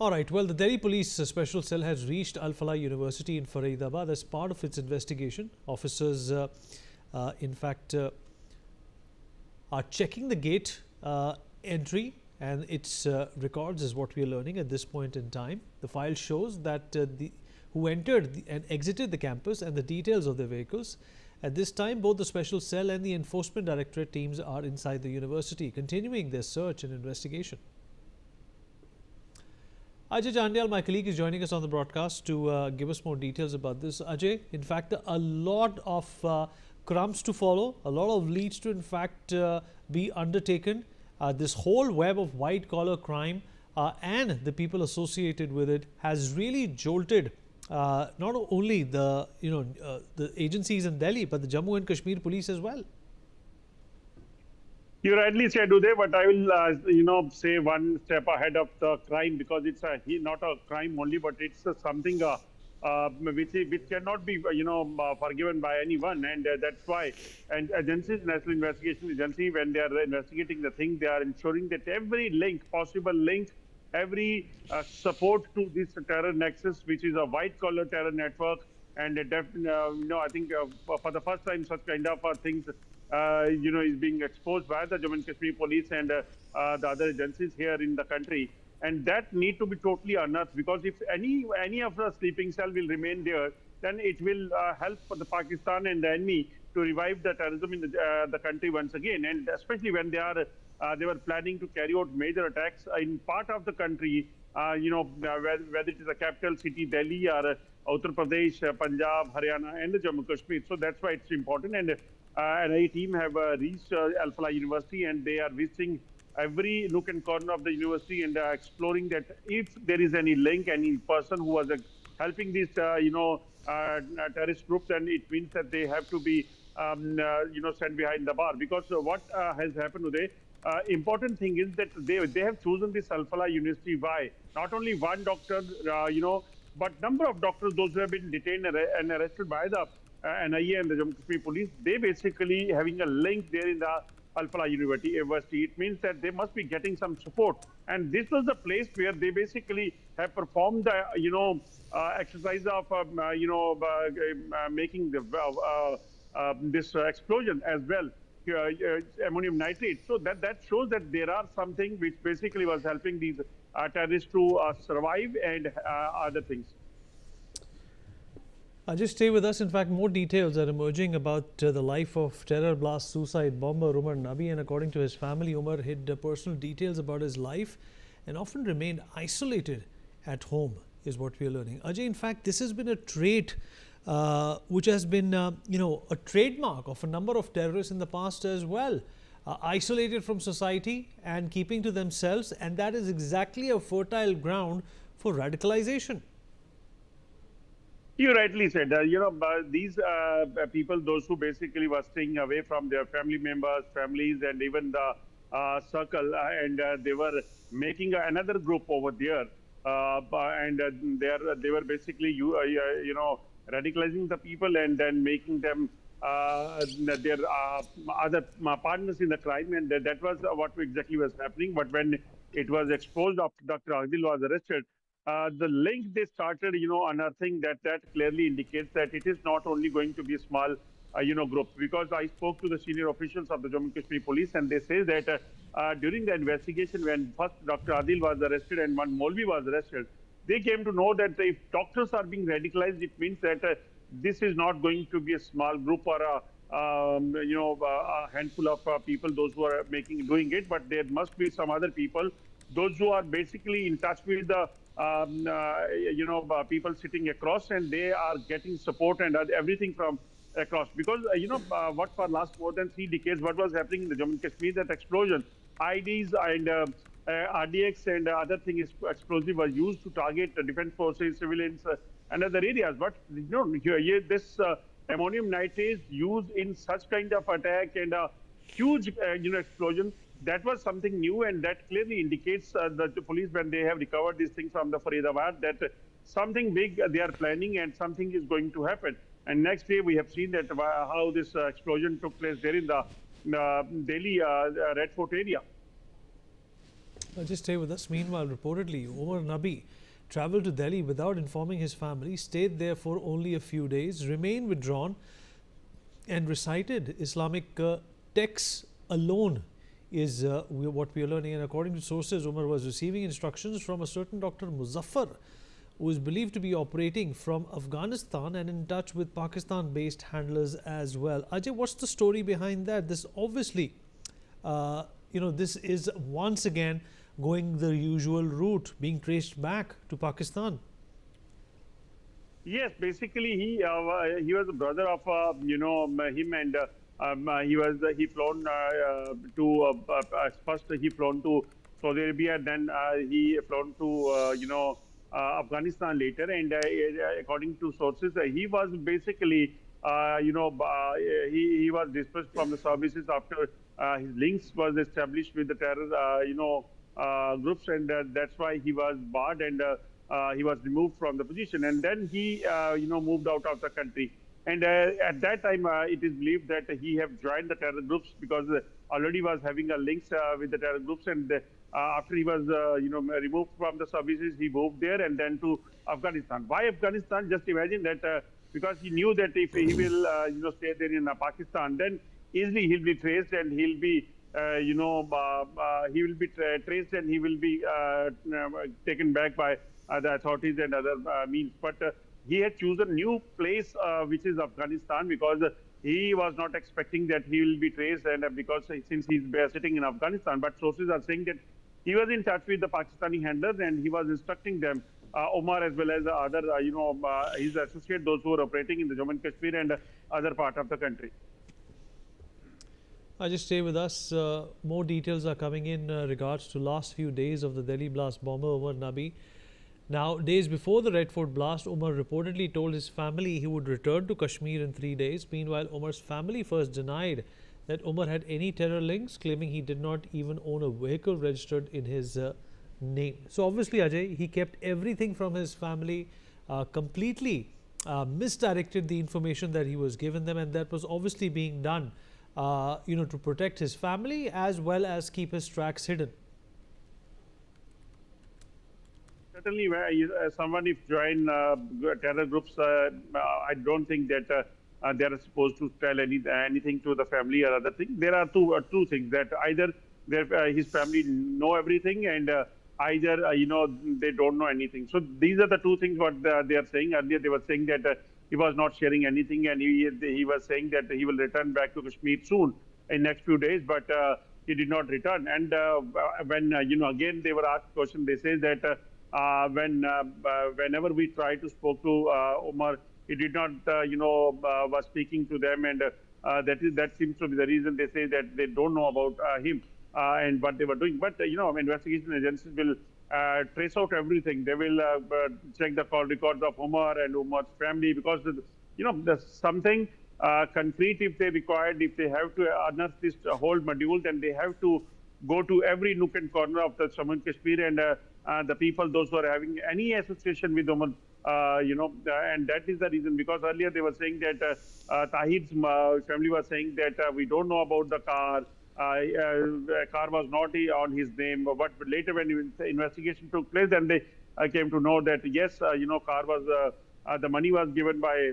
All right. Well, the Delhi Police Special Cell has reached Al Falah University in Faridabad as part of its investigation. Officers, in fact, are checking the gate entry and its records is what we are learning at this point in time. The file shows that who entered and exited the campus and the details of their vehicles. At this time, both the Special Cell and the Enforcement Directorate teams are inside the university, continuing their search and investigation. Ajay Jandial, my colleague, is joining us on the broadcast to give us more details about this. Ajay, in fact, a lot of crumbs to follow, a lot of leads to, in fact, be undertaken. This whole web of white-collar crime and the people associated with it has really jolted not only the agencies in Delhi, but the Jammu and Kashmir police as well. You rightly said, Uday, but I will, say one step ahead of the crime because it's not a crime only, but it's something which cannot be, forgiven by anyone, and that's why. And agencies, National Investigation Agency, when they are investigating the thing, they are ensuring that every possible link, every support to this terror nexus, which is a white-collar terror network, and I think for the first time, such kind of things is being exposed by the Jammu and Kashmir police and the other agencies here in the country. And that need to be totally unearthed, because if any of the sleeping cell will remain there, then it will help for the Pakistan and the enemy to revive the terrorism in the country once again. And especially when they were planning to carry out major attacks in part of the country, whether it is the capital city Delhi or Uttar Pradesh, Punjab, Haryana, and the Jammu Kashmir. So that's why it's important. And NIA team have reached Al Falah University, and they are visiting every nook and corner of the university and exploring that if there is any link, any person who was helping this, terrorist group, then it means that they have to be, sent behind the bar. Because what has happened today, important thing is that they have chosen this Al Falah University. Why? Not only one doctor, but number of doctors, those who have been detained and arrested by the NIA and the Jammu Kashmir police, they basically having a link there in the Al Falah University. It means that they must be getting some support. And this was the place where they basically have performed the, exercise of, making the this explosion as well, ammonium nitrate. So that shows that there are something which basically was helping these terrorists to survive and other things. Just stay with us. In fact, more details are emerging about the life of terror blast suicide bomber Umar Nabi. And according to his family, Umar hid personal details about his life and often remained isolated at home, is what we are learning. Ajay, in fact, this has been a trait which has been, a trademark of a number of terrorists in the past as well. Isolated from society and keeping to themselves. And that is exactly a fertile ground for radicalization. You rightly said, these people, those who basically were staying away from their family members, families, and even the circle, and they were making another group over there, and they were basically, radicalizing the people and then making them their other partners in the crime, and that was what exactly was happening. But when it was exposed after Dr. Adil was arrested, the link they started, unearthing that clearly indicates that it is not only going to be a small, group. Because I spoke to the senior officials of the Jammu and Kashmir police, and they say that during the investigation, when first Dr. Adil was arrested and one Molvi was arrested, they came to know that if doctors are being radicalized, it means that this is not going to be a small group or a handful of people, those who are doing it, but there must be some other people, those who are basically in touch with the people sitting across, and they are getting support and everything from across. Because what for last more than 3 decades, what was happening in the Jammu and Kashmir, that explosion, IDs and RDX and other things, explosive were used to target the defense forces, civilians, and other areas. But here this ammonium nitrate used in such kind of attack and a huge explosion, that was something new, and that clearly indicates the police, when they have recovered these things from the Faridabad, that something big they are planning and something is going to happen. And next day we have seen that how this explosion took place there in the Delhi Red Fort area. Just stay with us. Meanwhile, reportedly, Omar Nabi traveled to Delhi without informing his family, stayed there for only a few days, remained withdrawn, and recited Islamic texts alone is what we are learning. And according to sources, Umar was receiving instructions from a certain Dr. Muzaffar, who is believed to be operating from Afghanistan and in touch with Pakistan-based handlers as well. Ajay, what's the story behind that? This obviously, this is once again going the usual route, being traced back to Pakistan. Yes, basically he was a brother of him, and he flown to first he flown to Saudi Arabia, then he flown to Afghanistan later, and according to sources, he was basically he was dispersed from the services after his links was established with the terror groups, and that's why he was barred, and he was removed from the position, and then he moved out of the country. And at that time, it is believed that he have joined the terror groups because already was having a links with the terror groups, and after he was removed from the services, he moved there and then to Afghanistan. Why Afghanistan? Just imagine that because he knew that if he will stay there in Pakistan, then easily he'll be traced and he'll be he will be traced and he will be taken back by the authorities and other means. But he had chosen a new place, which is Afghanistan, because he was not expecting that he will be traced, and because since he's sitting in Afghanistan. But sources are saying that he was in touch with the Pakistani handlers and he was instructing them, Omar as well as other, his associate, those who were operating in the Jammu and Kashmir and other part of the country. Just stay with us. More details are coming in regards to last few days of the Delhi blast bomber Omar Nabi. Now, days before the Red Fort blast, Omar reportedly told his family he would return to Kashmir in 3 days. Meanwhile, Omar's family first denied that Omar had any terror links, claiming he did not even own a vehicle registered in his name. So obviously, Ajay, he kept everything from his family, completely misdirected the information that he was given them, and that was obviously being done to protect his family as well as keep his tracks hidden. Certainly, someone if join terror groups, I don't think that they are supposed to tell anything to the family or other thing. There are two things, that either his family know everything, and either they don't know anything. So these are the two things what they are saying. Earlier they were saying that he was not sharing anything, and he was saying that he will return back to Kashmir soon in next few days, but he did not return. And when again they were asked question, they say that whenever we tried to spoke to Omar, he did not was speaking to them, and that seems to be the reason. They say that they don't know about him and what they were doing. But investigation agencies will trace out everything. They will check the call records of Omar and Omar's family, because there's something concrete if they required. If they have to unearth this whole module, then they have to go to every nook and corner of the Jammu and Kashmir, and the people, those who are having any association with Omar, and that is the reason. Because earlier they were saying that Tahir's family was saying that we don't know about the car. Car was not on his name, but later when the investigation took place, then they came to know that yes, car was the money was given by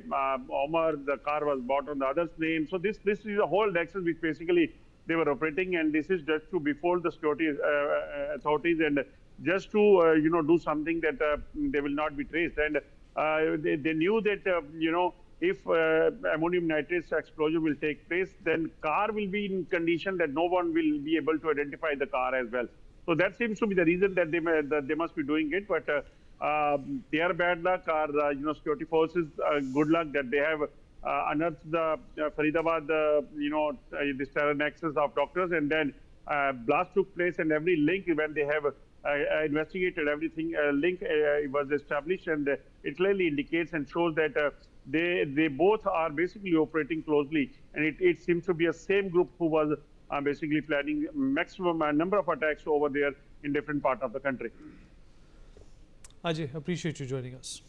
Omar, the car was bought on the other's name. So this is a whole nexus which basically they were operating, and this is just to before the security authorities, and just to do something that they will not be traced. And they knew that if ammonium nitrate explosion will take place, then car will be in condition that no one will be able to identify the car as well. So that seems to be the reason that they must be doing it. But their bad luck, or security forces good luck that they have unearthed the Faridabad this terror nexus of doctors, and then blast took place, and every link when they have investigated everything, link was established, and it clearly indicates and shows that they both are basically operating closely, and it seems to be a same group who was basically planning maximum number of attacks over there in different parts of the country. Ajay, appreciate you joining us.